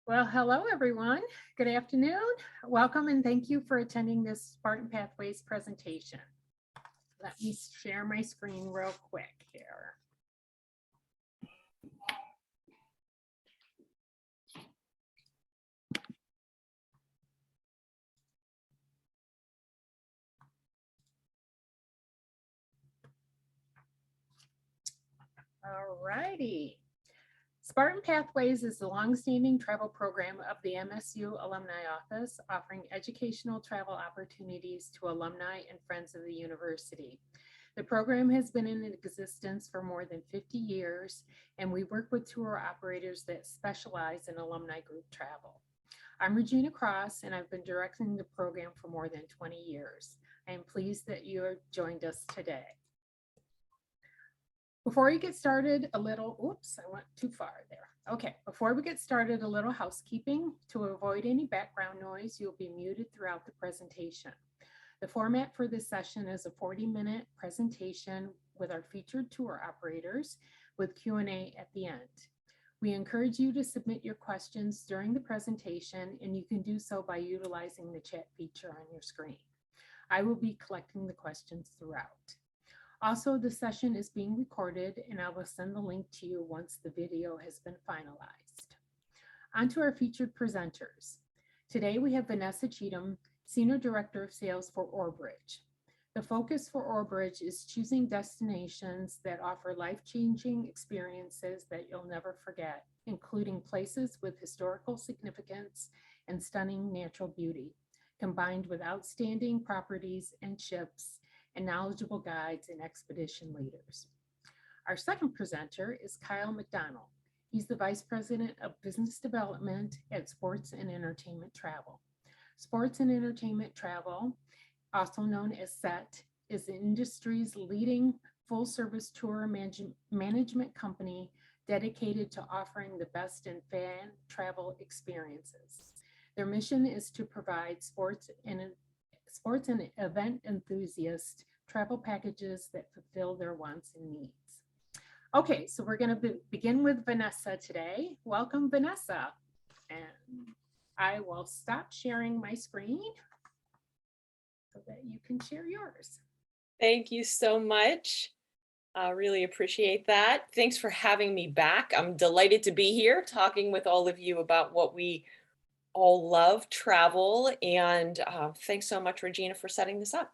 Well, hello, everyone. Good afternoon. Welcome and thank you for attending this Spartan Pathways presentation. Let me share my screen real quick here. All righty. Spartan Pathways is the longstanding travel program of the MSU Alumni Office, offering educational travel opportunities to alumni and friends of the university. The program has been in existence for more than 50 years, and we work with tour operators that specialize in alumni group travel. I'm Regina Cross, and I've been directing the program for more than 20 years. I am pleased that you have joined us today. Before we get started, a little, oops, I went too far there. Okay, before we get started, a little housekeeping. To avoid any background noise, you'll be muted throughout the presentation. The format for this session is a 40-minute presentation with our featured tour operators with Q&A at the end. We encourage you to submit your questions during the presentation, and you can do so by utilizing the chat feature on your screen. I will be collecting the questions throughout. Also, the session is being recorded, and I will send the link to you once the video has been finalized. On to our featured presenters. Today we have Vanessa Cheatham, Senior Director of Sales for Orbridge. The focus for Orbridge is choosing destinations that offer life-changing experiences that you'll never forget, including places with historical significance and stunning natural beauty, combined with outstanding properties and ships and knowledgeable guides and expedition leaders. Our second presenter is Kyle McDonald. He's the Vice President of Business Development at Sports and Entertainment Travel. Sports and Entertainment Travel, also known as SET, is the industry's leading full-service tour management company dedicated to offering the best in fan travel experiences. Their mission is to provide sports and event enthusiasts travel packages that fulfill their wants and needs. Okay, so we're going to begin with Vanessa today. Welcome, Vanessa. And I will stop sharing my screen so that you can share yours. Thank you so much. I really appreciate that. Thanks for having me back. I'm delighted to be here talking with all of you about what we all love, travel, and thanks so much, Regina, for setting this up.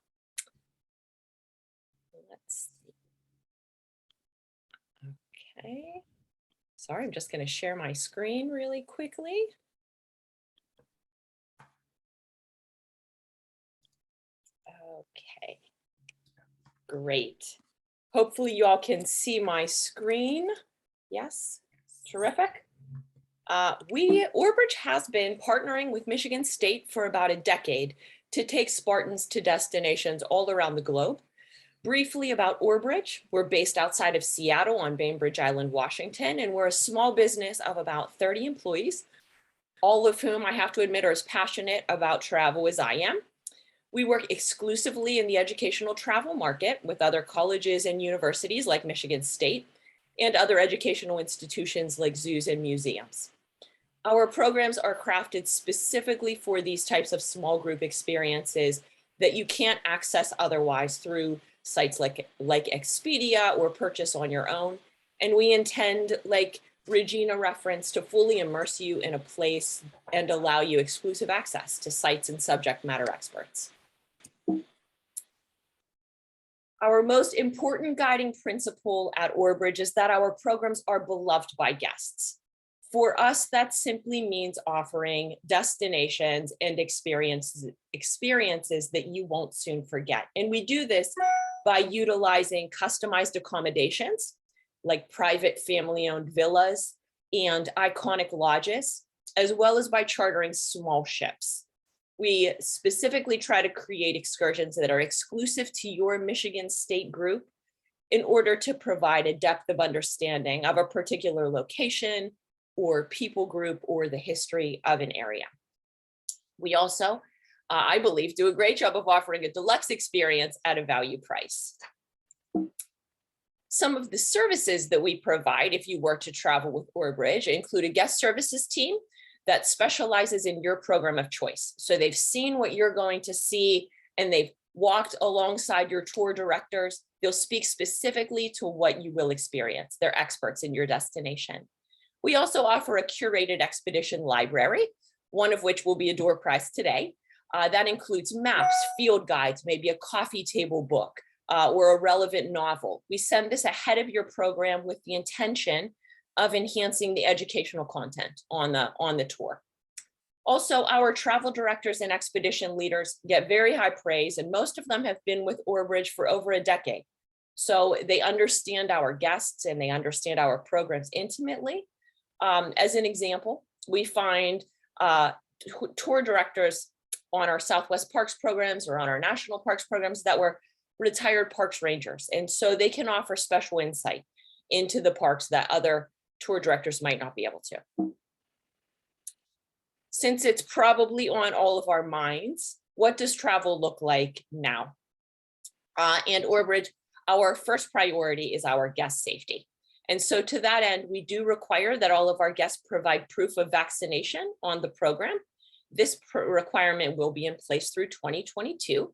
Let's see. Okay. Sorry, I'm just going to share my screen really quickly. Okay, great. Hopefully you all can see my screen. Yes, terrific. Orbridge has been partnering with Michigan State for about a decade to take Spartans to destinations all around the globe. Briefly about Orbridge, we're based outside of Seattle on Bainbridge Island, Washington, and we're a small business of about 30 employees, all of whom I have to admit are as passionate about travel as I am. We work exclusively in the educational travel market with other colleges and universities like Michigan State and other educational institutions like zoos and museums. Our programs are crafted specifically for these types of small group experiences that you can't access otherwise through sites like Expedia or purchase on your own. And we intend, like Regina referenced, to fully immerse you in a place and allow you exclusive access to sites and subject matter experts. Our most important guiding principle at Orbridge is that our programs are beloved by guests. For us, that simply means offering destinations and experiences that you won't soon forget. And we do this by utilizing customized accommodations like private family-owned villas and iconic lodges, as well as by chartering small ships. We specifically try to create excursions that are exclusive to your Michigan State group in order to provide a depth of understanding of a particular location or people group or the history of an area. We also, I believe, do a great job of offering a deluxe experience at a value price. Some of the services that we provide if you were to travel with Orbridge include a guest services team that specializes in your program of choice. So they've seen what you're going to see and they've walked alongside your tour directors. They'll speak specifically to what you will experience. They're experts in your destination. We also offer a curated expedition library, one of which will be a door prize today. That includes maps, field guides, maybe a coffee table book, or a relevant novel. We send this ahead of your program with the intention of enhancing the educational content on the tour. Also, our travel directors and expedition leaders get very high praise, and most of them have been with Orbridge for over a decade. So they understand our guests and they understand our programs intimately. As an example, we find tour directors on our Southwest Parks programs or on our national parks programs that were retired parks rangers. And so they can offer special insight into the parks that other tour directors might not be able to. Since it's probably on all of our minds, what does travel look like now? And Orbridge, our first priority is our guest safety. And so to that end, we do require that all of our guests provide proof of vaccination on the program. This requirement will be in place through 2022.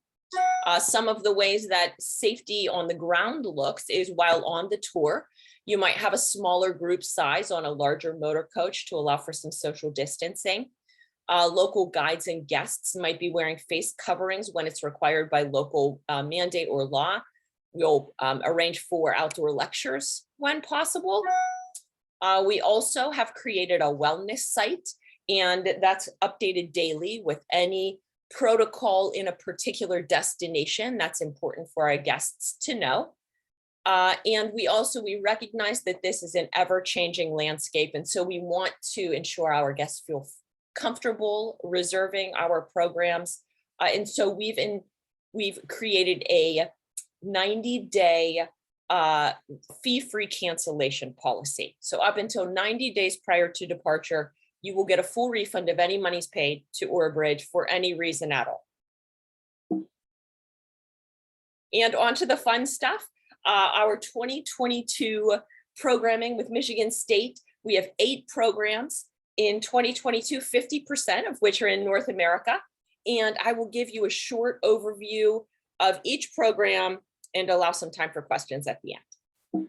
Some of the ways that safety on the ground looks is while on the tour, you might have a smaller group size on a larger motor coach to allow for some social distancing. Local guides and guests might be wearing face coverings when it's required by local mandate or law. We'll arrange for outdoor lectures when possible. We also have created a wellness site, and that's updated daily with any protocol in a particular destination that's important for our guests to know. And we recognize that this is an ever-changing landscape, and so we want to ensure our guests feel comfortable reserving our programs. And so we've created a 90-day fee-free cancellation policy. So up until 90 days prior to departure, you will get a full refund of any monies paid to Orbridge for any reason at all. And on to the fun stuff. Our 2022 programming with Michigan State, we have 8 programs in 2022, 50% of which are in North America. And I will give you a short overview of each program and allow some time for questions at the end.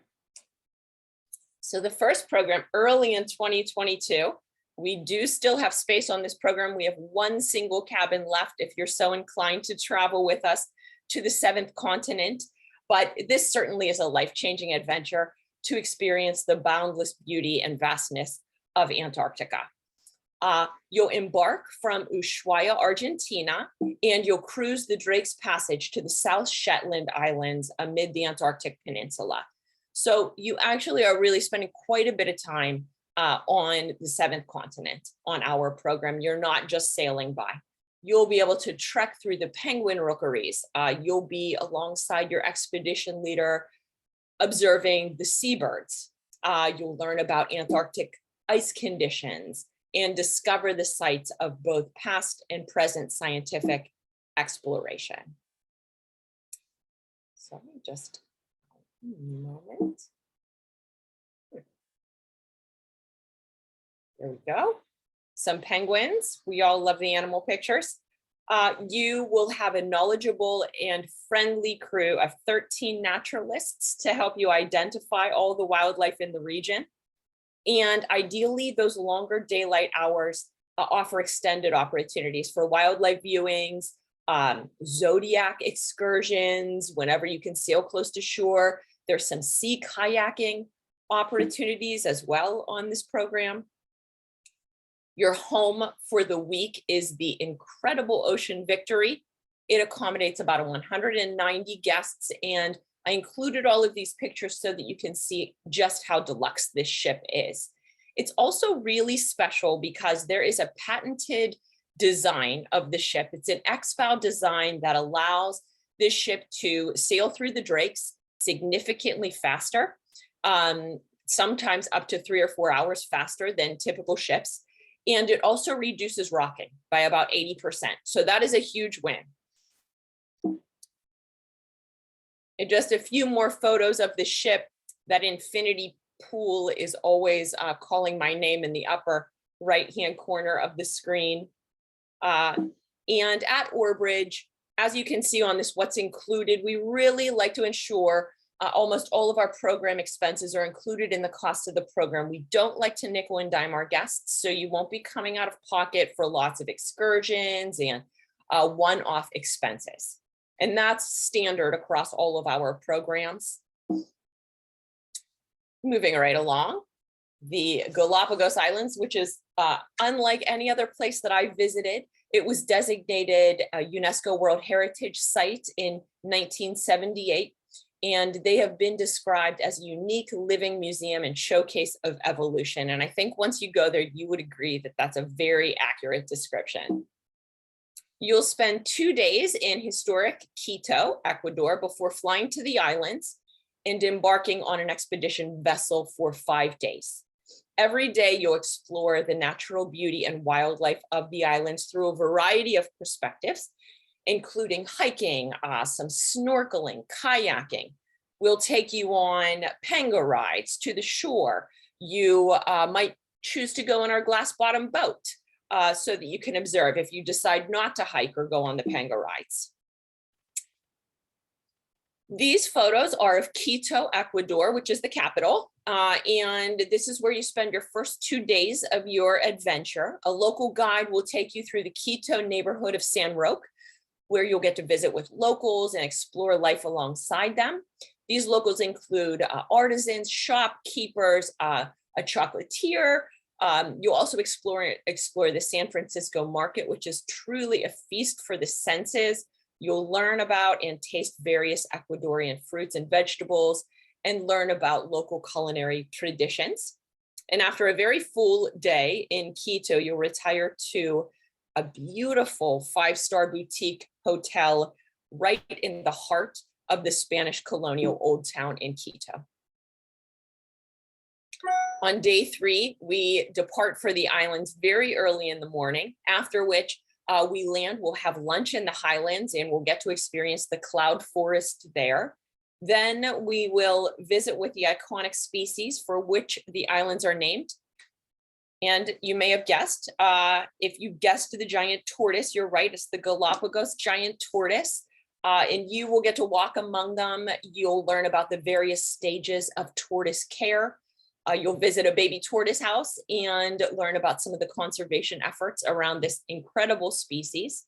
So the first program, early in 2022, we do still have space on this program. We have 1 single cabin left if you're so inclined to travel with us to the 7th continent. But this certainly is a life-changing adventure to experience the boundless beauty and vastness of Antarctica. You'll embark from Ushuaia, Argentina, and you'll cruise the Drake's Passage to the South Shetland Islands amid the Antarctic Peninsula. So you actually are really spending quite a bit of time on the 7th continent on our program. You're not just sailing by. You'll be able to trek through the penguin rookeries. You'll be alongside your expedition leader observing the seabirds. You'll learn about Antarctic ice conditions and discover the sites of both past and present scientific exploration. So just a moment. There we go. Some penguins. We all love the animal pictures. You will have a knowledgeable and friendly crew of 13 naturalists to help you identify all the wildlife in the region. And ideally, those longer daylight hours offer extended opportunities for wildlife viewings, zodiac excursions, whenever you can sail close to shore. There's some sea kayaking opportunities as well on this program. Your home for the week is the incredible Ocean Victory. It accommodates about 190 guests, and I included all of these pictures so that you can see just how deluxe this ship is. It's also really special because there is a patented design of the ship. It's an X-FOW design that allows this ship to sail through the Drakes significantly faster, sometimes up to 3 or 4 hours faster than typical ships. And it also reduces rocking by about 80%. So that is a huge win. And just a few more photos of the ship. That infinity pool is always calling my name in the upper right-hand corner of the screen. And at Orbridge, as you can see on this, what's included, we really like to ensure almost all of our program expenses are included in the cost of the program. We don't like to nickel and dime our guests, so you won't be coming out of pocket for lots of excursions and one-off expenses. And that's standard across all of our programs. Moving right along, the Galapagos Islands, which is unlike any other place that I visited. It was designated a UNESCO World Heritage Site in 1978, and they have been described as a unique living museum and showcase of evolution. And I think once you go there, you would agree that that's a very accurate description. You'll spend 2 days in historic Quito, Ecuador, before flying to the islands and embarking on an expedition vessel for 5 days. Every day you'll explore the natural beauty and wildlife of the islands through a variety of perspectives, including hiking, some snorkeling, kayaking. We'll take you on panga rides to the shore. You might choose to go on our glass bottom boat so that you can observe if you decide not to hike or go on the panga rides. These photos are of Quito, Ecuador, which is the capital. And this is where you spend your first 2 days of your adventure. A local guide will take you through the Quito neighborhood of San Roque, where you'll get to visit with locals and explore life alongside them. These locals include artisans, shopkeepers, a chocolatier. You'll also explore the San Francisco market, which is truly a feast for the senses. You'll learn about and taste various Ecuadorian fruits and vegetables and learn about local culinary traditions. And after a very full day in Quito, you'll retire to a beautiful 5-star boutique hotel right in the heart of the Spanish colonial Old Town in Quito. On day 3, we depart for the islands very early in the morning, after which we land. We'll have lunch in the highlands and we'll get to experience the cloud forest there. Then we will visit with the iconic species for which the islands are named. And you may have guessed, if you guessed the giant tortoise, you're right, it's the Galapagos giant tortoise. And you will get to walk among them. You'll learn about the various stages of tortoise care. You'll visit a baby tortoise house and learn about some of the conservation efforts around this incredible species.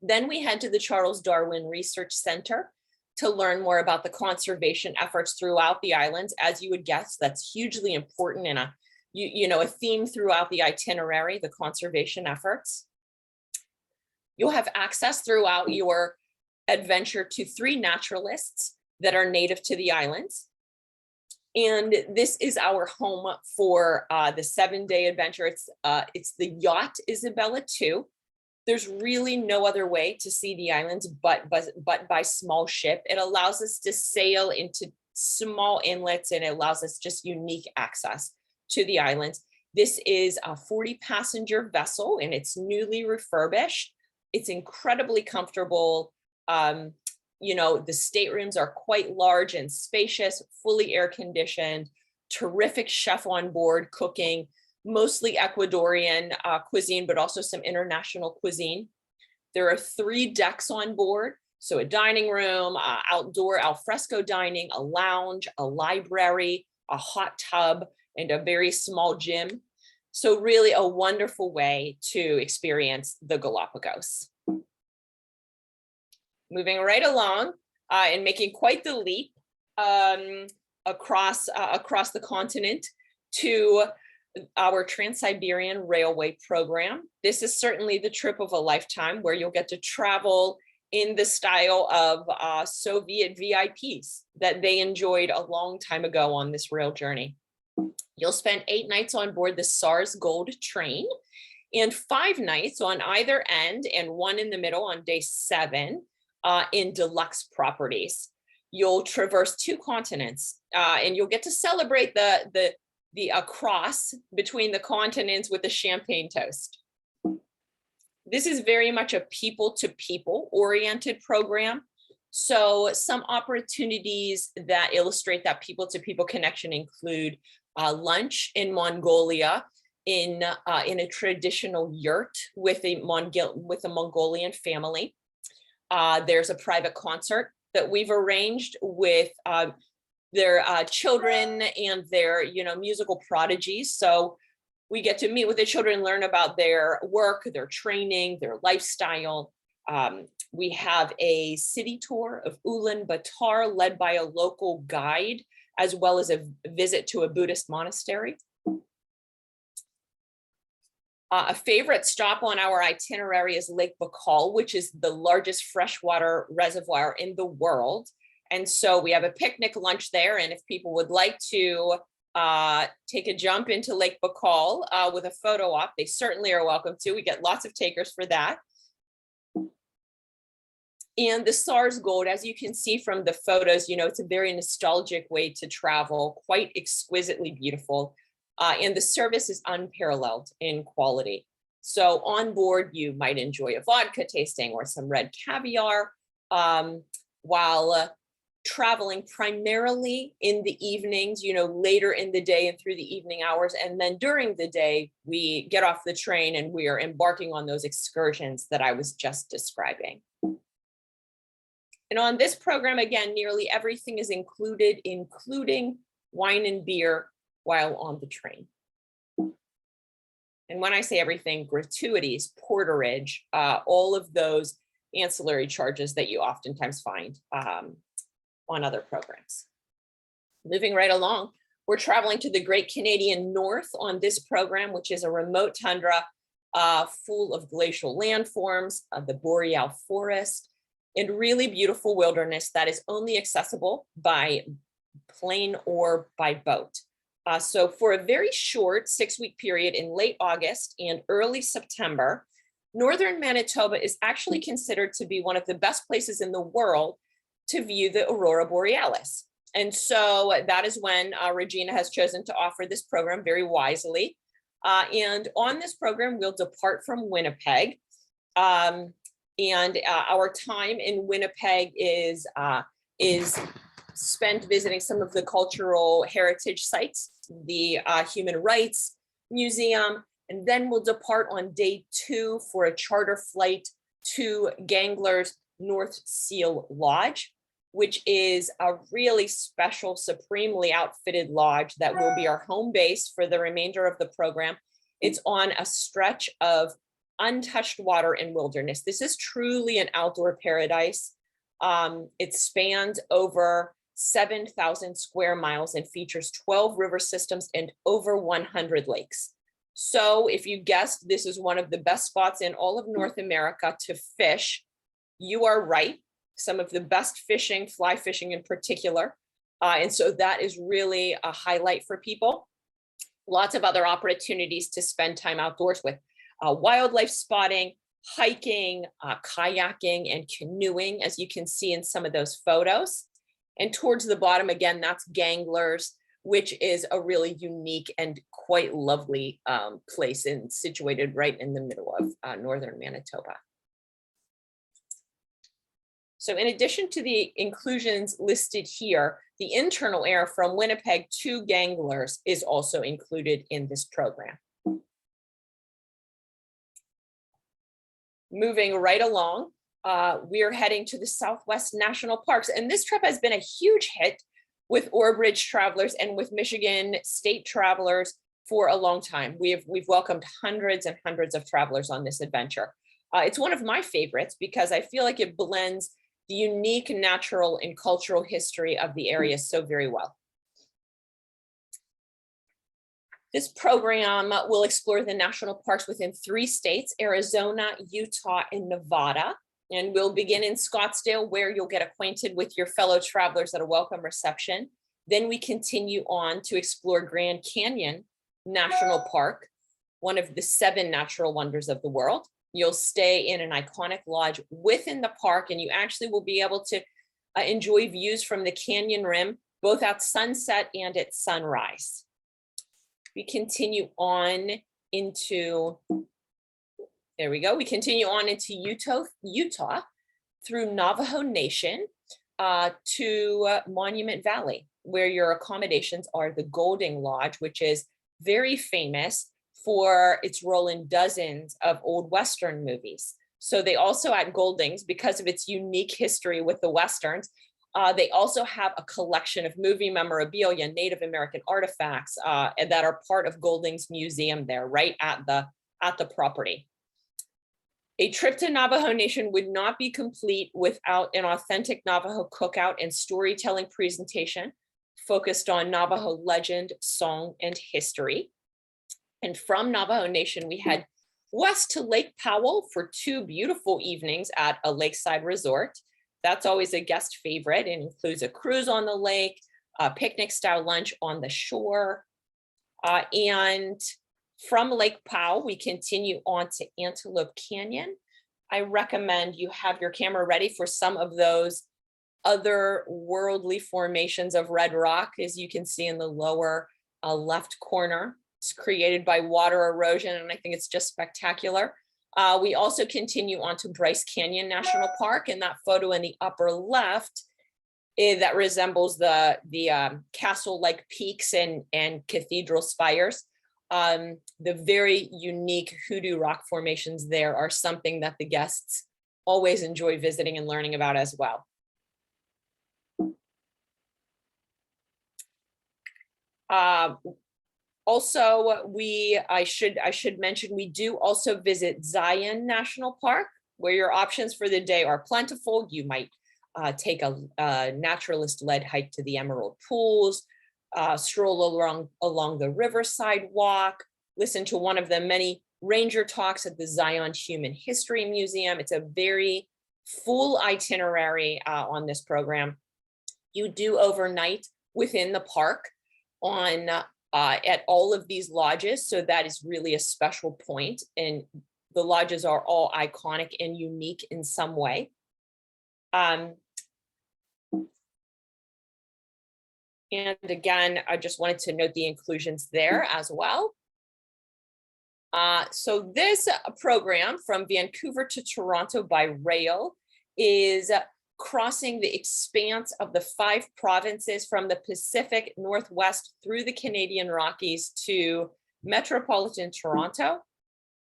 Then we head to the Charles Darwin Research Center to learn more about the conservation efforts throughout the islands. As you would guess, that's hugely important and a theme throughout the itinerary, the conservation efforts. You'll have access throughout your adventure to 3 naturalists that are native to the islands. And this is our home for the 7-day adventure. It's the yacht Isabella II. There's really no other way to see the islands but by small ship. It allows us to sail into small inlets and it allows us just unique access to the islands. This is a 40-passenger vessel and it's newly refurbished. It's incredibly comfortable. The staterooms are quite large and spacious, fully air conditioned, terrific chef on board cooking, mostly Ecuadorian cuisine, but also some international cuisine. There are 3 decks on board. So a dining room, outdoor alfresco dining, a lounge, a library, a hot tub, and a very small gym. So really a wonderful way to experience the Galapagos. Moving right along and making quite the leap across the continent to our Trans-Siberian Railway program. This is certainly the trip of a lifetime where you'll get to travel in the style of Soviet VIPs that they enjoyed a long time ago on this rail journey. You'll spend 8 nights on board the SARS Gold train and 5 nights on either end and 1 in the middle on day 7 in deluxe properties. You'll traverse 2 continents and you'll get to celebrate the cross between the continents with a champagne toast. This is very much a people-to-people oriented program. So some opportunities that illustrate that people-to-people connection include lunch in Mongolia in a traditional yurt with a Mongolian family. There's a private concert that we've arranged with their children and their, musical prodigies. So we get to meet with the children, learn about their work, their training, their lifestyle. We have a city tour of Ulaanbaatar led by a local guide, as well as a visit to a Buddhist monastery. A favorite stop on our itinerary is Lake Baikal, which is the largest freshwater reservoir in the world. And so we have a picnic lunch there. And if people would like to take a jump into Lake Baikal with a photo op, they certainly are welcome to. We get lots of takers for that. And the SARS Gold, as you can see from the photos, it's a very nostalgic way to travel, quite exquisitely beautiful. And the service is unparalleled in quality. So on board, you might enjoy a vodka tasting or some red caviar while traveling primarily in the evenings, later in the day and through the evening hours. And then during the day, we get off the train and we are embarking on those excursions that I was just describing. And on this program, again, nearly everything is included, including wine and beer while on the train. And when I say everything, gratuities, porterage, all of those ancillary charges that you oftentimes find on other programs. Moving right along, we're traveling to the Great Canadian North on this program, which is a remote tundra full of glacial landforms, the boreal forest, and really beautiful wilderness that is only accessible by plane or by boat. So for a very short 6-week period in late August and early September, northern Manitoba is actually considered to be one of the best places in the world to view the aurora borealis. And so that is when Regina has chosen to offer this program very wisely. And on this program, we'll depart from Winnipeg. And our time in Winnipeg is spent visiting some of the cultural heritage sites, the Human Rights Museum, and then we'll depart on day 2 for a charter flight to Gangler's North Seal Lodge, which is a really special, supremely outfitted lodge that will be our home base for the remainder of the program. It's on a stretch of untouched water and wilderness. This is truly an outdoor paradise. It spans over 7,000 square miles and features 12 river systems and over 100 lakes. So if you guessed this is one of the best spots in all of North America to fish, you are right. Some of the best fishing, fly fishing in particular. And so that is really a highlight for people. Lots of other opportunities to spend time outdoors with wildlife spotting, hiking, kayaking, and canoeing, as you can see in some of those photos. And towards the bottom, again, that's Gangler's, which is a really unique and quite lovely place and situated right in the middle of northern Manitoba. So in addition to the inclusions listed here, the internal air from Winnipeg to Gangler's is also included in this program. Moving right along, we are heading to the Southwest National Parks. And this trip has been a huge hit with Orbridge travelers and with Michigan State travelers for a long time. We've welcomed hundreds and hundreds of travelers on this adventure. It's one of my favorites because I feel like it blends the unique natural and cultural history of the area so very well. This program will explore the national parks within 3 states, Arizona, Utah, and Nevada. And we'll begin in Scottsdale, where you'll get acquainted with your fellow travelers at a welcome reception. Then we continue on to explore Grand Canyon National Park, one of the 7 natural wonders of the world. You'll stay in an iconic lodge within the park, and you actually will be able to enjoy views from the canyon rim, both at sunset and at sunrise. We continue on into, there we go. We continue on into Utah through Navajo Nation to Monument Valley, where your accommodations are the Golding Lodge, which is very famous for its role in dozens of old Western movies. So they also at Golding's, because of its unique history with the Westerns, they also have a collection of movie memorabilia, Native American artifacts, and that are part of Golding's museum there, right at the property. A trip to Navajo Nation would not be complete without an authentic Navajo cookout and storytelling presentation focused on Navajo legend, song, and history. And from Navajo Nation, we head west to Lake Powell for 2 beautiful evenings at a lakeside resort. That's always a guest favorite. It includes a cruise on the lake, a picnic style lunch on the shore. And from Lake Powell, we continue on to Antelope Canyon. I recommend you have your camera ready for some of those otherworldly formations of red rock, as you can see in the lower left corner. It's created by water erosion, and I think it's just spectacular. We also continue on to Bryce Canyon National Park, and that photo in the upper left that resembles the castle-like peaks and cathedral spires. The very unique hoodoo rock formations there are something that the guests always enjoy visiting and learning about as well. Also, I should mention, we do also visit Zion National Park, where your options for the day are plentiful. You might take a naturalist-led hike to the Emerald Pools, stroll along the riverside walk, listen to one of the many ranger talks at the Zion Human History Museum. It's a very full itinerary on this program. You do overnight within the park on at all of these lodges, so that is really a special point, and the lodges are all iconic and unique in some way. And again, I just wanted to note the inclusions there as well. So this program from Vancouver to Toronto by rail is crossing the expanse of the 5 provinces from the Pacific Northwest through the Canadian Rockies to metropolitan Toronto.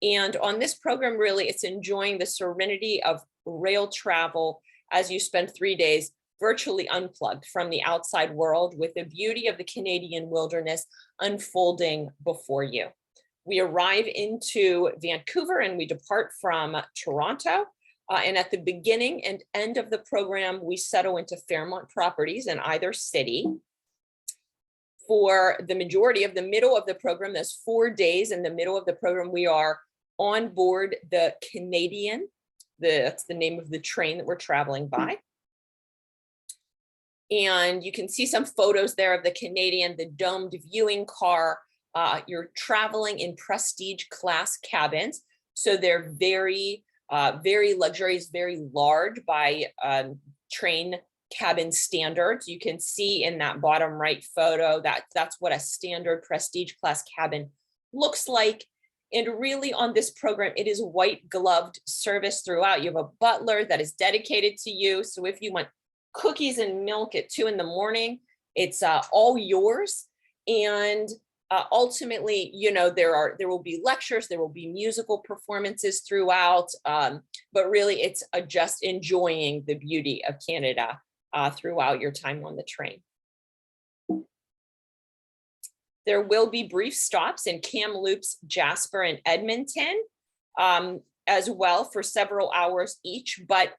And on this program, really, it's enjoying the serenity of rail travel as you spend 3 days virtually unplugged from the outside world, with the beauty of the Canadian wilderness unfolding before you. We arrive into Vancouver and we depart from Toronto. And at the beginning and end of the program, we settle into Fairmont properties in either city. For the majority of the middle of the program, there's 4 days in the middle of the program, we are on board the Canadian, that's the name of the train that we're traveling by. And you can see some photos there of the Canadian, the domed viewing car. You're traveling in prestige class cabins. So they're very luxurious, very large by train cabin standards. You can see in that bottom right photo that that's what a standard prestige class cabin looks like. And really on this program, it is white gloved service throughout. You have a butler that is dedicated to you. So if you want cookies and milk at 2 in the morning, it's all yours. And ultimately, you know, there will be lectures, there will be musical performances throughout, but really it's just enjoying the beauty of Canada throughout your time on the train. There will be brief stops in Kamloops, Jasper, and Edmonton as well for several hours each. But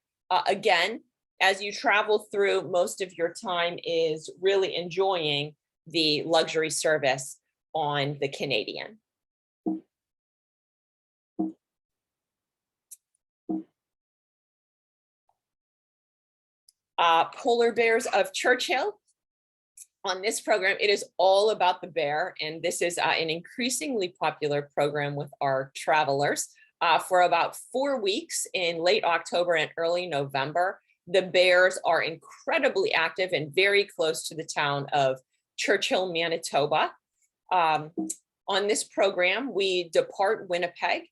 again, as you travel through, most of your time is really enjoying the luxury service on the Canadian. Polar Bears of Churchill. On this program, it is all about the bear, and this is an increasingly popular program with our travelers. For about 4 weeks in late October and early November, the bears are incredibly active and very close to the town of Churchill, Manitoba. On this program, we depart Winnipeg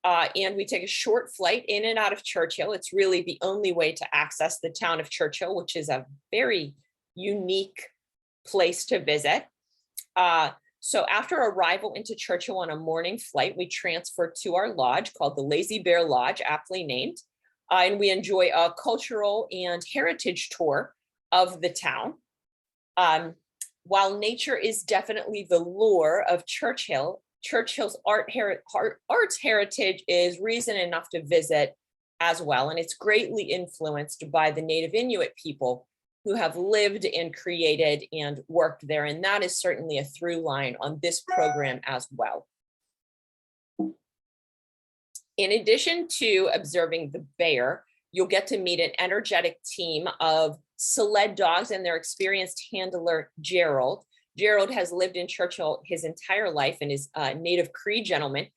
and we take a short flight in and out of Churchill. It's really the only way to access the town of Churchill, which is a very unique place to visit. So after arrival into Churchill on a morning flight, we transfer to our lodge called the Lazy Bear Lodge, aptly named. And we enjoy a cultural and heritage tour of the town. While nature is definitely the lure of Churchill, Churchill's arts heritage is reason enough to visit as well. And it's greatly influenced by the native Inuit people who have lived and created and worked there. And that is certainly a through line on this program as well. In addition to observing the bear, you'll get to meet an energetic team of sled dogs and their experienced handler, Gerald. Gerald has lived in Churchill his entire life and is a native Cree gentleman.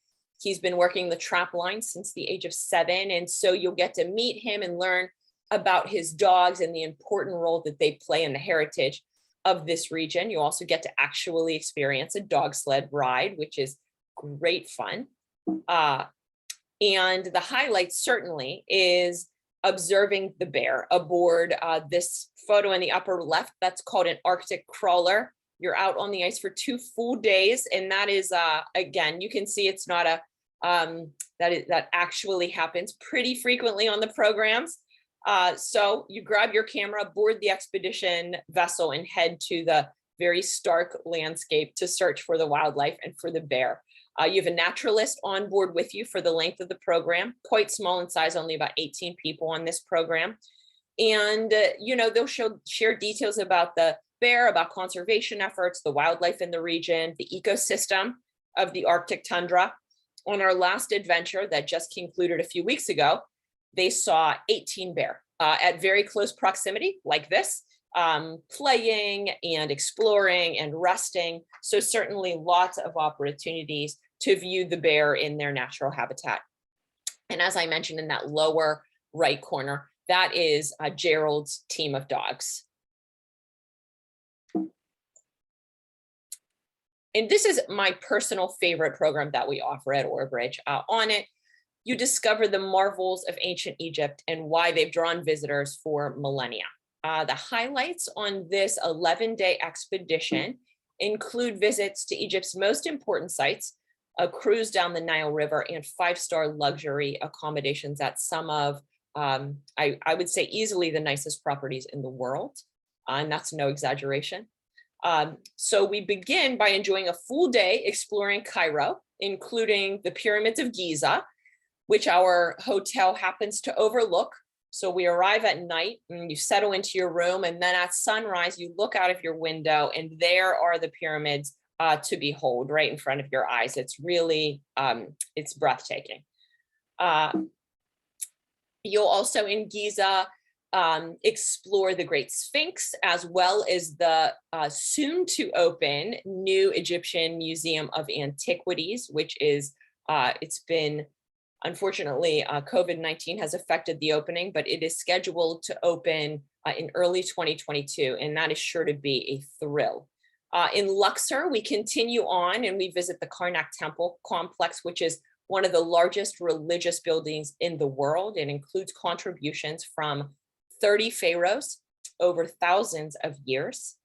He's been working the trap line since the age of 7. And so you'll get to meet him and learn about his dogs and the important role that they play in the heritage of this region. You also get to actually experience a dog sled ride, which is great fun. And the highlight certainly is observing the bear aboard this photo in the upper left. That's called an Arctic crawler. You're out on the ice for 2 full days. And that is, again, you can see it's not that actually happens pretty frequently on the programs. So you grab your camera, board the expedition vessel, and head to the very stark landscape to search for the wildlife and for the bear. You have a naturalist on board with you for the length of the program, quite small in size, only about 18 people on this program. And, they'll share details about the bear, about conservation efforts, the wildlife in the region, the ecosystem of the Arctic tundra. On our last adventure that just concluded a few weeks ago, they saw 18 bear at very close proximity like this, playing and exploring and resting. So certainly lots of opportunities to view the bear in their natural habitat. And as I mentioned in that lower right corner, that is Gerald's team of dogs. And this is my personal favorite program that we offer at Orbridge. On it, you discover the marvels of ancient Egypt and why they've drawn visitors for millennia. The highlights on this 11-day expedition include visits to Egypt's most important sites, a cruise down the Nile River, and 5-star luxury accommodations at some of, I would say, easily the nicest properties in the world. And that's no exaggeration. So we begin by enjoying a full day exploring Cairo, including the pyramids of Giza, which our hotel happens to overlook. So we arrive at night and you settle into your room, and then at sunrise, you look out of your window and there are the pyramids to behold right in front of your eyes. It's really, it's breathtaking. You'll also in Giza explore the Great Sphinx, as well as the soon to open new Egyptian Museum of Antiquities, which is, it's been, unfortunately, COVID-19 has affected the opening, but it is scheduled to open in early 2022, and that is sure to be a thrill. In Luxor, we continue on and we visit the Karnak Temple complex, which is one of the largest religious buildings in the world. It includes contributions from 30 pharaohs over thousands of years.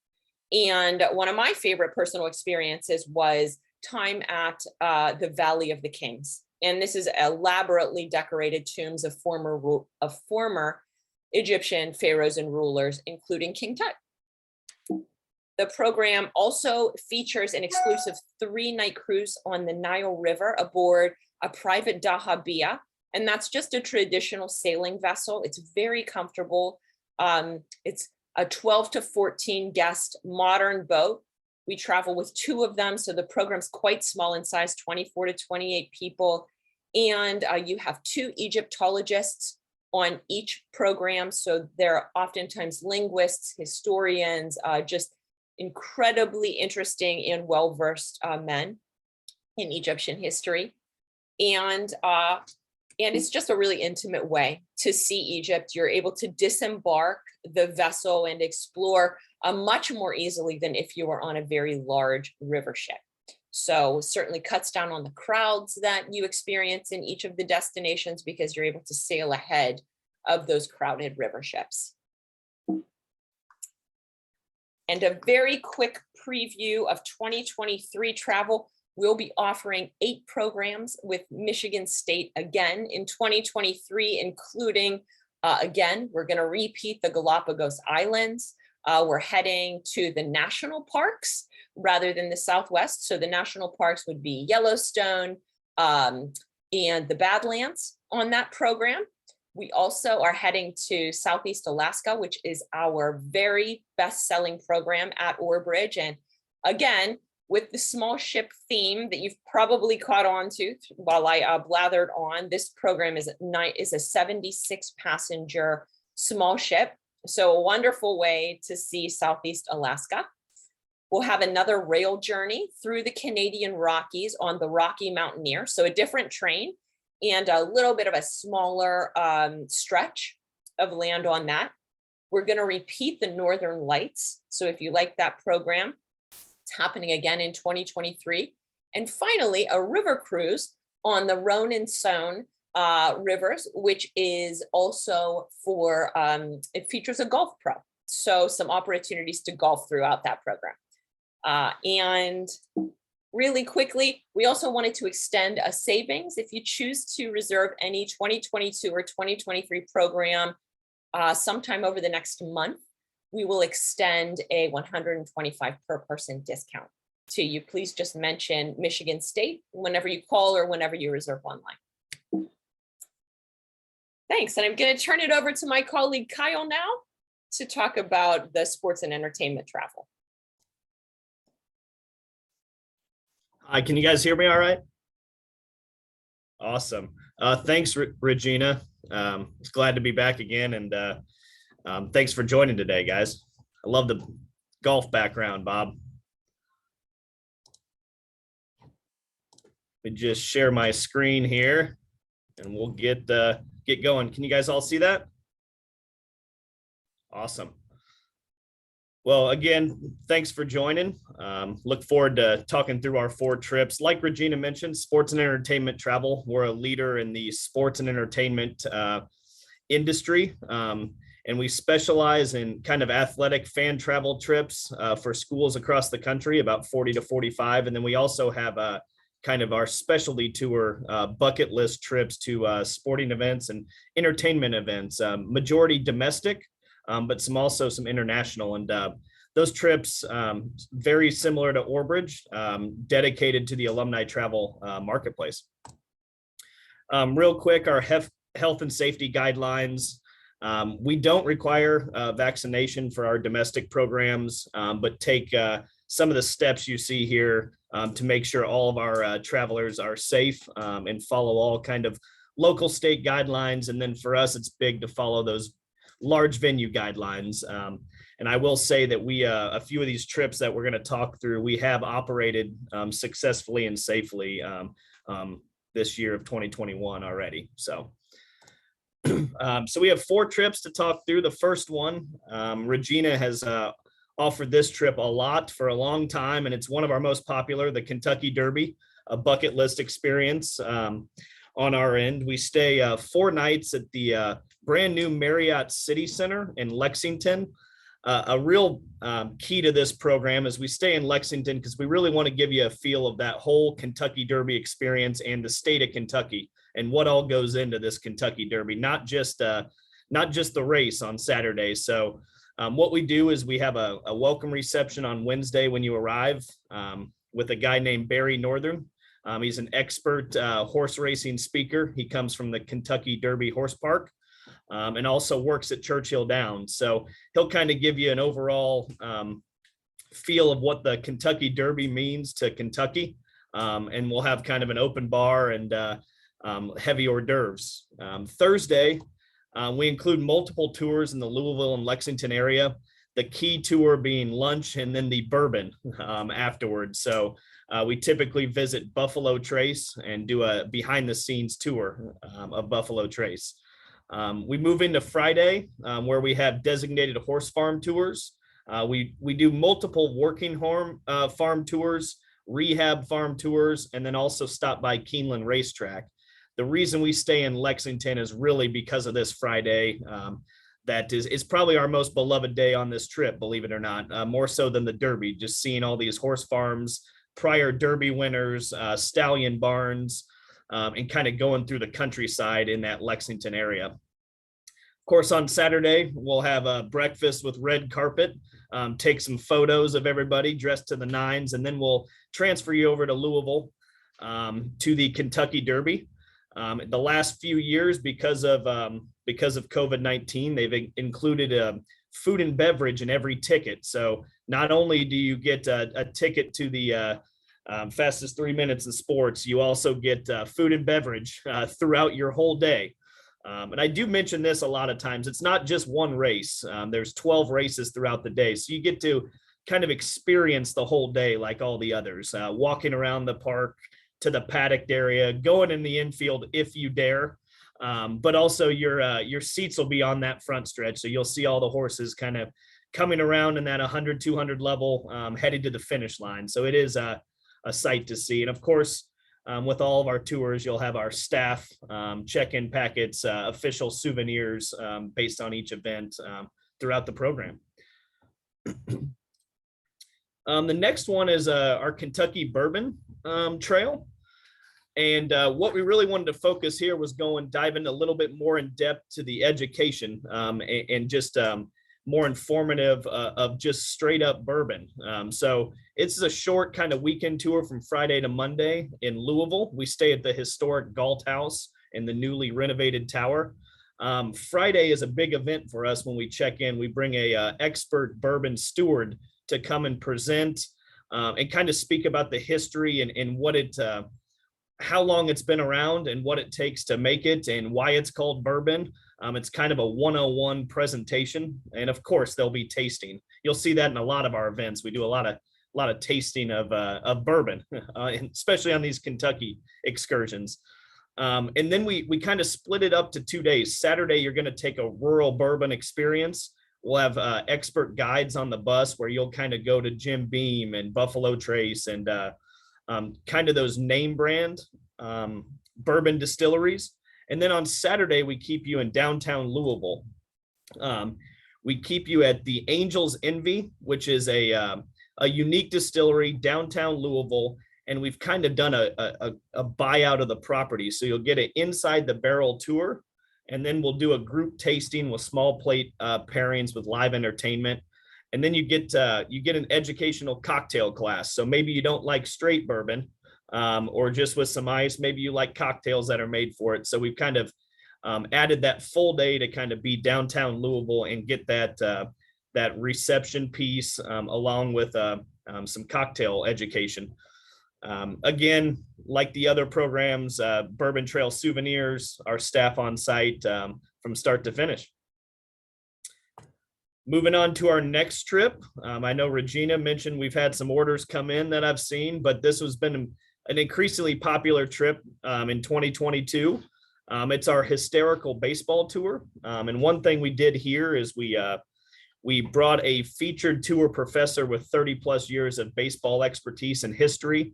And one of my favorite personal experiences was time at the Valley of the Kings. And this is elaborately decorated tombs of former Egyptian pharaohs and rulers, including King Tut. The program also features an exclusive 3-night cruise on the Nile River aboard a private dahabeah, and that's just a traditional sailing vessel. It's very comfortable. It's a 12 to 14 guest modern boat. We travel with 2 of them, so the program's quite small in size, 24 to 28 people. And you have 2 Egyptologists on each program. So they're oftentimes linguists, historians, just incredibly interesting and well-versed men in Egyptian history. And it's just a really intimate way to see Egypt. You're able to disembark the vessel and explore much more easily than if you were on a very large river ship. So certainly cuts down on the crowds that you experience in each of the destinations because you're able to sail ahead of those crowded river ships. And a very quick preview of 2023 travel. We'll be offering 8 programs with Michigan State again in 2023, including, again, we're going to repeat the Galapagos Islands. We're heading to the national parks rather than the Southwest. So the national parks would be Yellowstone and the Badlands on that program. We also are heading to Southeast Alaska, which is our very best-selling program at Orbridge. And again, with the small ship theme that you've probably caught on to while I blathered on, this program is a 76 passenger small ship. So a wonderful way to see Southeast Alaska. We'll have another rail journey through the Canadian Rockies on the Rocky Mountaineer. So a different train and a little bit of a smaller stretch of land on that. We're going to repeat the Northern Lights. So if you like that program, it's happening again in 2023. And finally, a river cruise on the Rhone and Saône rivers, which is also for, it features a golf pro. So some opportunities to golf throughout that program. And really quickly, we also wanted to extend a savings. If you choose to reserve any 2022 or 2023 program sometime over the next month, we will extend a $125 per person discount to you. Please just mention Michigan State whenever you call or whenever you reserve online. Thanks. And I'm going to turn it over to my colleague Kyle now to talk about the sports and entertainment travel. Hi, can you guys hear me all right? Awesome. Thanks, Regina. It's glad to be back again. And thanks for joining today, guys. I love the golf background, Bob. Let me just share my screen here and we'll get going. Can you guys all see that? Awesome. Well, again, thanks for joining. Look forward to talking through our 4 trips. Like Regina mentioned, sports and entertainment travel. We're a leader in the sports and entertainment industry. And we specialize in kind of athletic fan travel trips for schools across the country, about 40 to 45. And then we also have kind of our specialty tour bucket list trips to sporting events and entertainment events, majority domestic, but some international. And those trips, very similar to Orbridge, dedicated to the alumni travel marketplace. Real quick, our health and safety guidelines. We don't require vaccination for our domestic programs, but take some of the steps you see here to make sure all of our travelers are safe and follow all kind of local state guidelines. And then for us, it's big to follow those large venue guidelines. And I will say that we, a few of these trips that we're going to talk through, we have operated successfully and safely this year of 2021 already. So we have 4 trips to talk through. The first one, Regina has offered this trip a lot for a long time, and it's one of our most popular, the Kentucky Derby, a bucket list experience. On our end, we stay 4 nights at the brand new Marriott City Center in Lexington. A real key to this program is we stay in Lexington because we really want to give you a feel of that whole Kentucky Derby experience and the state of Kentucky and what all goes into this Kentucky Derby, not just the race on Saturday. So what we do is we have a welcome reception on Wednesday when you arrive with a guy named Barry Northern. He's an expert horse racing speaker. He comes from the Kentucky Derby Horse Park and also works at Churchill Downs. So he'll kind of give you an overall feel of what the Kentucky Derby means to Kentucky. And we'll have kind of an open bar and heavy hors d'oeuvres. Thursday, we include multiple tours in the Louisville and Lexington area, the key tour being lunch and then the bourbon afterwards. So we typically visit Buffalo Trace and do a behind the scenes tour of Buffalo Trace. We move into Friday where we have designated horse farm tours. We do multiple working farm tours, rehab farm tours, and then also stop by Keeneland Racetrack. The reason we stay in Lexington is really because of this Friday. that is probably our most beloved day on this trip, believe it or not, more so than the Derby, just seeing all these horse farms, prior Derby winners, stallion barns, and kind of going through the countryside in that Lexington area. Of course, on Saturday, we'll have a breakfast with red carpet, take some photos of everybody dressed to the nines, and then we'll transfer you over to Louisville to the Kentucky Derby. The last few years, because of COVID-19, they've included food and beverage in every ticket. So not only do you get a ticket to the fastest 3 minutes in sports, you also get food and beverage throughout your whole day. And I do mention this a lot of times. It's not just one race. There's 12 races throughout the day. So you get to kind of experience the whole day like all the others, walking around the park to the paddock area, going in the infield if you dare. But also your seats will be on that front stretch. So you'll see all the horses kind of coming around in that 100, 200 level, headed to the finish line. So it is a sight to see. And of course, with all of our tours, you'll have our staff check-in packets, official souvenirs based on each event throughout the program. The next one is our Kentucky Bourbon Trail. And what we really wanted to focus here was diving a little bit more in depth to the education and just more informative of just straight up bourbon. So it's a short kind of weekend tour from Friday to Monday in Louisville. We stay at the historic Galt House in the newly renovated tower. Friday is a big event for us when we check in. We bring a expert bourbon steward to come and present and kind of speak about the history and what how long it's been around and what it takes to make it and why it's called bourbon. It's kind of a 101 presentation. And of course, there'll be tasting. You'll see that in a lot of our events. We do a lot of tasting of bourbon, especially on these Kentucky excursions. And then we kind of split it up to 2 days. Saturday, you're going to take a rural bourbon experience. We'll have expert guides on the bus where you'll kind of go to Jim Beam and Buffalo Trace and kind of those name brand bourbon distilleries. And then on Saturday, we keep you in downtown Louisville. We keep you at the Angel's Envy, which is a unique distillery downtown Louisville. And we've kind of done a buyout of the property. So you'll get an inside the barrel tour, and then we'll do a group tasting with small plate pairings with live entertainment. And then you get an educational cocktail class. So maybe you don't like straight bourbon or just with some ice. Maybe you like cocktails that are made for it. So we've kind of added that full day to kind of be downtown Louisville and get that reception piece along with some cocktail education. Again, like the other programs, Bourbon Trail souvenirs, our staff on site from start to finish. Moving on to our next trip. I know Regina mentioned we've had some orders come in that I've seen, but this has been an increasingly popular trip in 2022. It's our hysterical baseball tour. And one thing we did here is we brought a featured tour professor with 30 plus years of baseball expertise and history.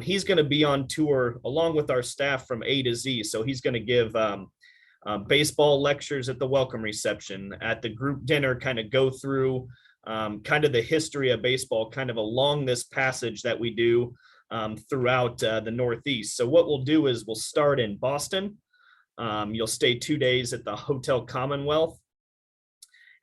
He's going to be on tour along with our staff from A to Z. So he's going to give baseball lectures at the welcome reception, at the group dinner, kind of go through kind of the history of baseball, kind of along this passage that we do throughout the Northeast. So what we'll do is we'll start in Boston. You'll stay 2 days at the Hotel Commonwealth.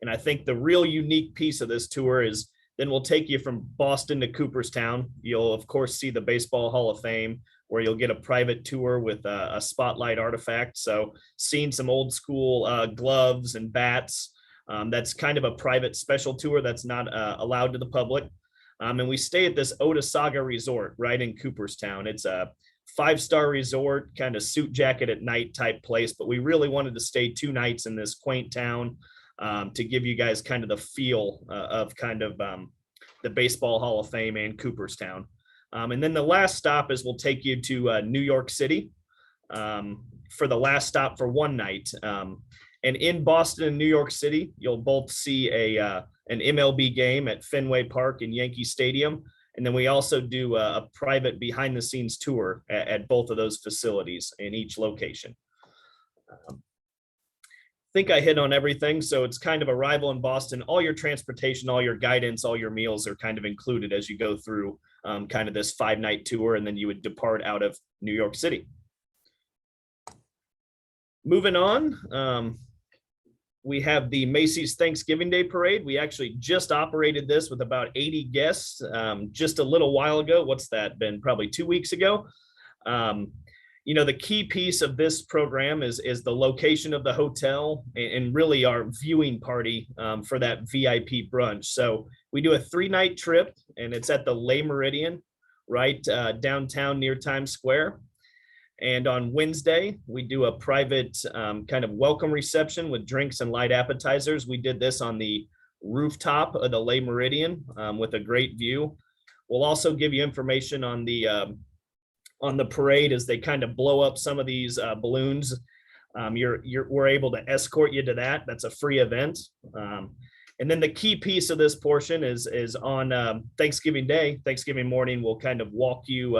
And I think the real unique piece of this tour is then we'll take you from Boston to Cooperstown. You'll, of course, see the Baseball Hall of Fame, where you'll get a private tour with a spotlight artifact. So seeing some old school gloves and bats. That's kind of a private special tour that's not allowed to the public. And we stay at this Otesaga Resort right in Cooperstown. It's a 5-star resort, kind of suit jacket at night type place, but we really wanted to stay 2 nights in this quaint town to give you guys kind of the feel of kind of the Baseball Hall of Fame and Cooperstown. And then the last stop is we'll take you to New York City for the last stop for 1 night. And in Boston and New York City, you'll both see an MLB game at Fenway Park and Yankee Stadium. And then we also do a private behind the scenes tour at both of those facilities in each location. think I hit on everything. So it's kind of arrival in Boston. All your transportation, all your guidance, all your meals are kind of included as you go through kind of this 5-night tour, and then you would depart out of New York City. Moving on, we have the Macy's Thanksgiving Day Parade. We actually just operated this with about 80 guests just a little while ago. What's that been? Probably 2 weeks ago. You know, the key piece of this program is the location of the hotel and really our viewing party for that VIP brunch. So we do a 3-night trip, and it's at the Le Méridien, right downtown near Times Square. And on Wednesday, we do a private kind of welcome reception with drinks and light appetizers. We did this on the rooftop of the Le Méridien with a great view. We'll also give you information on the parade as they kind of blow up some of these balloons. We're able to escort you to that. That's a free event. And then the key piece of this portion is on Thanksgiving Day, Thanksgiving morning, we'll kind of walk you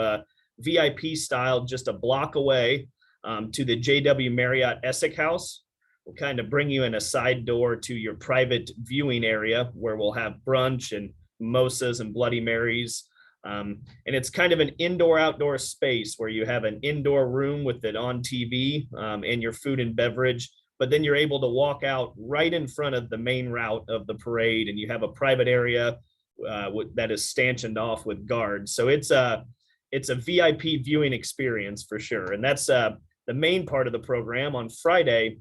VIP style just a block away to the JW Marriott Essex House. We'll kind of bring you in a side door to your private viewing area where we'll have brunch and mimosas and Bloody Marys. And it's kind of an indoor-outdoor space where you have an indoor room with it on TV and your food and beverage, but then you're able to walk out right in front of the main route of the parade, and you have a private area that is stanchioned off with guards. So it's a VIP viewing experience for sure. And that's the main part of the program. On Friday,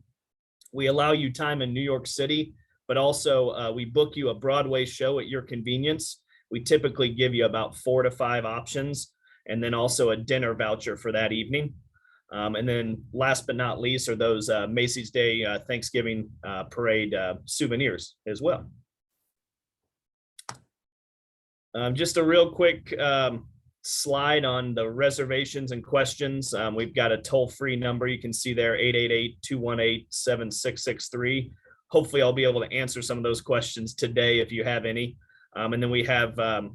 we allow you time in New York City, but also we book you a Broadway show at your convenience. We typically give you about 4 to 5 options, and then also a dinner voucher for that evening. And then last but not least are those Macy's Day Thanksgiving Parade souvenirs as well. Just a real quick slide on the reservations and questions. We've got a toll-free number. You can see there, 888-218-7663. Hopefully I'll be able to answer some of those questions today if you have any. And then we have the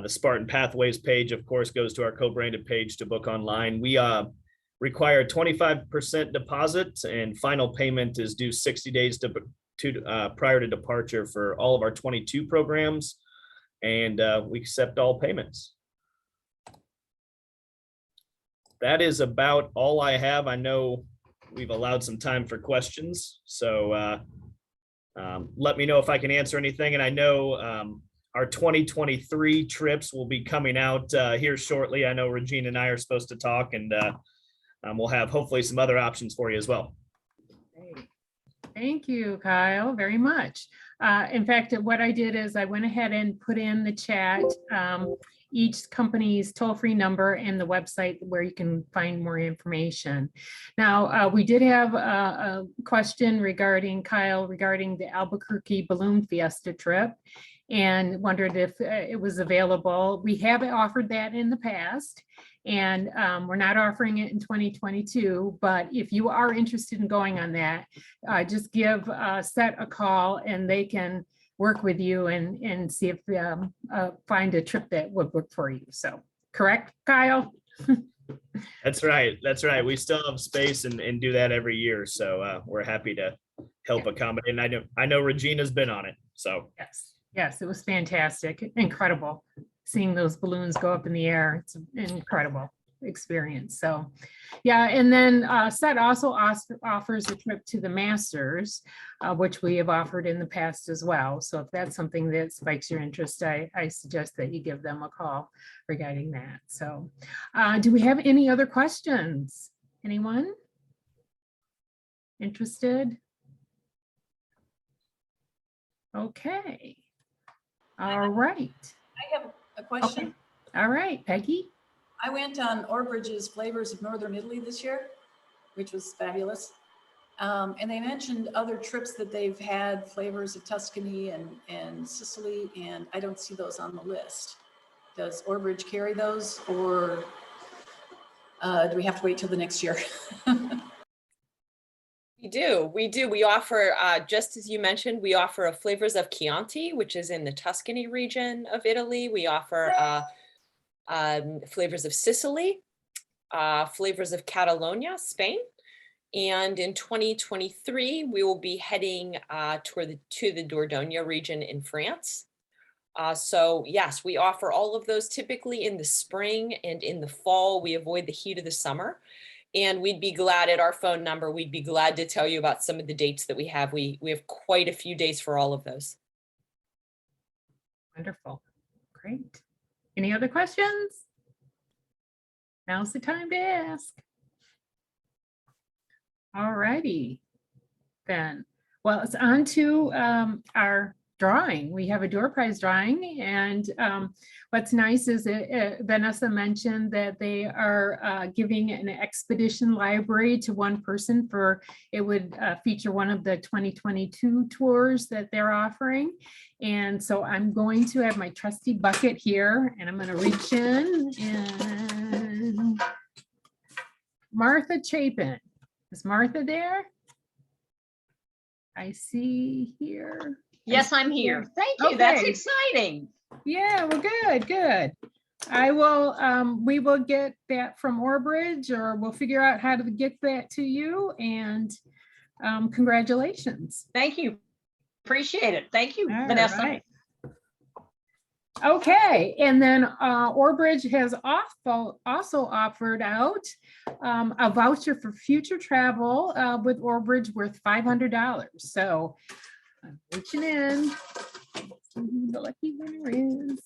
Spartan Pathways page, of course, goes to our co-branded page to book online. We require a 25% deposit, and final payment is due 60 days prior to departure for all of our 22 programs, and we accept all payments. That is about all I have. I know we've allowed some time for questions, so let me know if I can answer anything. And I know our 2023 trips will be coming out here shortly. I know Regina and I are supposed to talk, and we'll have hopefully some other options for you as well. Great. Thank you, Kyle, very much. In fact, what I did is I went ahead and put in the chat each company's toll-free number and the website where you can find more information. Now, we did have a question regarding Kyle, regarding the Albuquerque Balloon Fiesta trip, and wondered if it was available. We have offered that in the past, and we're not offering it in 2022, but if you are interested in going on that, just give Set a call and they can work with you and see if find a trip that would work for you. So, correct, Kyle? That's right. That's right. We still have space and do that every year. So we're happy to help accommodate. And I know Regina's been on it. So yes, it was fantastic, incredible. Seeing those balloons go up in the air, it's an incredible experience. So yeah, and then Set also offers a trip to the Masters, which we have offered in the past as well. So if that's something that spikes your interest, I suggest that you give them a call regarding that. So do we have any other questions? Anyone interested? Okay. All right. I have a question. Okay. All right, Peggy. I went on Orbridge's Flavors of Northern Italy this year, which was fabulous. And they mentioned other trips that they've had, flavors of Tuscany and Sicily, and I don't see those on the list. Does Orbridge carry those, or do we have to wait till the next year? We do. We offer, just as you mentioned, we offer a Flavors of Chianti, which is in the Tuscany region of Italy. We offer Flavors of Sicily, Flavors of Catalonia, Spain, And in 2023, we will be heading to the Dordogne region in France. So yes, we offer all of those typically in the spring and in the fall. We avoid the heat of the summer. And we'd be glad at our phone number, we'd be glad to tell you about some of the dates that we have. We have quite a few days for all of those. Wonderful. Great. Any other questions? Now's the time to ask. All righty, then. Well, it's on to our drawing. We have a door prize drawing, and what's nice is Vanessa mentioned that they are giving an expedition library to one person for, it would feature one of the 2022 tours that they're offering. And so I'm going to have my trusty bucket here, and I'm going to reach in and Martha Chapin. Is Martha there? I see here. Yes, I'm here. Thank you. That's Okay. exciting. Yeah, well, good, good. I will, we will get that from Orbridge, or we'll figure out how to get that to you, and congratulations. Thank you. Appreciate it. Thank you, All Vanessa. right. Okay, and then Orbridge has also offered out a voucher for future travel with Orbridge worth $500. So I'm reaching in. See who the lucky winner is.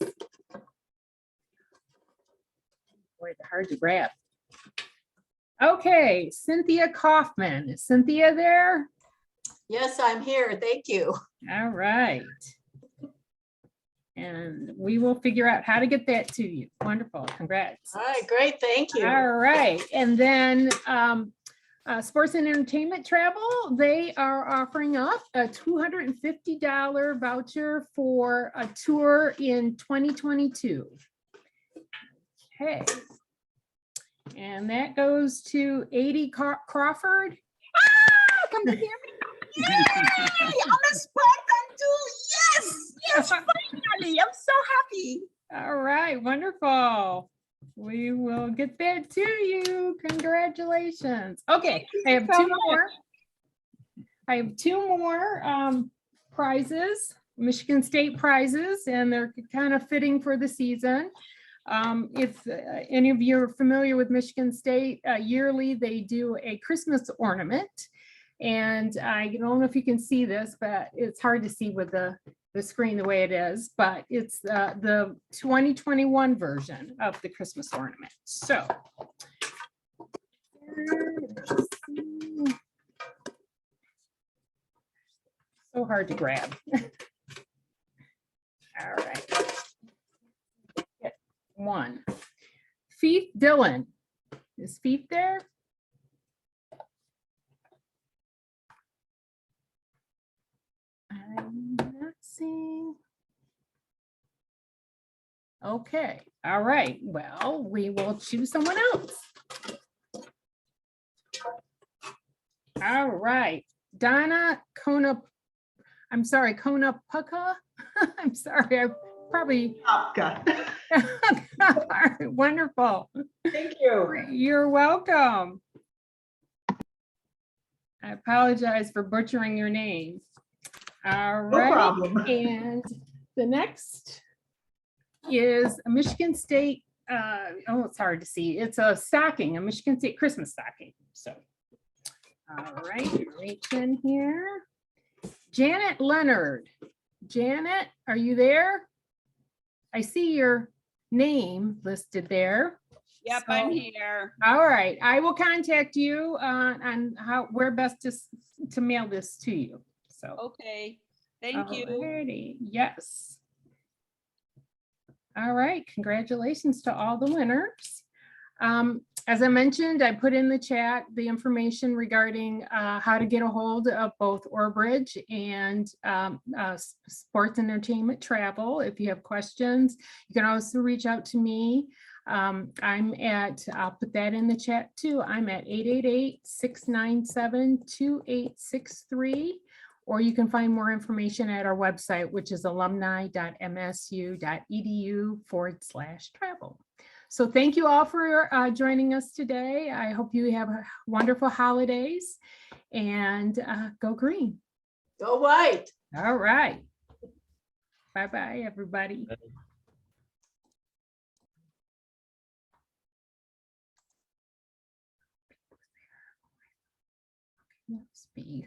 Boy, they're hard to grab. Okay, Cynthia Kaufman. Is Cynthia there? Yes, I'm here. Thank you. All right. And we will figure out how to get that to you. Wonderful. Congrats. All right, great. Thank you. All right. And then Sports and Entertainment Travel, they are offering up a $250 voucher for a tour in 2022. Okay. And that goes to 80 Crawford. Come to hear me. Yay! I'm a Spartan too. Yes, yes, finally. I'm so happy. All right, wonderful. We will get that to you. Congratulations. Okay, I have so two more. I have two more prizes, Michigan State prizes, and they're kind of fitting for the season. If any of you are familiar with Michigan State, yearly they do a Christmas ornament. And I don't know if you can see this, but it's hard to see with the screen the way it is, but it's the 2021 version of the Christmas ornament. So. So hard to grab. All right. Get one. Fief Dillon. Is Fief there? I'm not seeing. Okay, all right. Well, we will choose someone else. All right, Donna Kona. I'm sorry, Kona Pucka. I'm sorry, I probably. All right, wonderful. Thank you. You're welcome. I apologize for butchering your name. All right. problem. And the next is a Michigan State, oh, it's hard to see. It's a stocking, a Michigan State Christmas stocking. So, all right, reach in here. Janet Leonard. Janet, are you there? I see your name listed there. Yep, So- I'm here. All right, I will contact you on where best to mail this to you. So. Okay, thank you. Alrighty, yes. All right, congratulations to all the winners. As I mentioned, I put in the chat the information regarding how to get a hold of both Orbridge and Sports and Entertainment Travel. If you have questions, you can also reach out to me. I'll put that in the chat too. I'm at 888-697-2863. Or you can find more information at our website, which is alumni.msu.edu/travel. So thank you all for joining us today. I hope you have wonderful holidays and go green. Go white. All right. Bye-bye, everybody. Let's be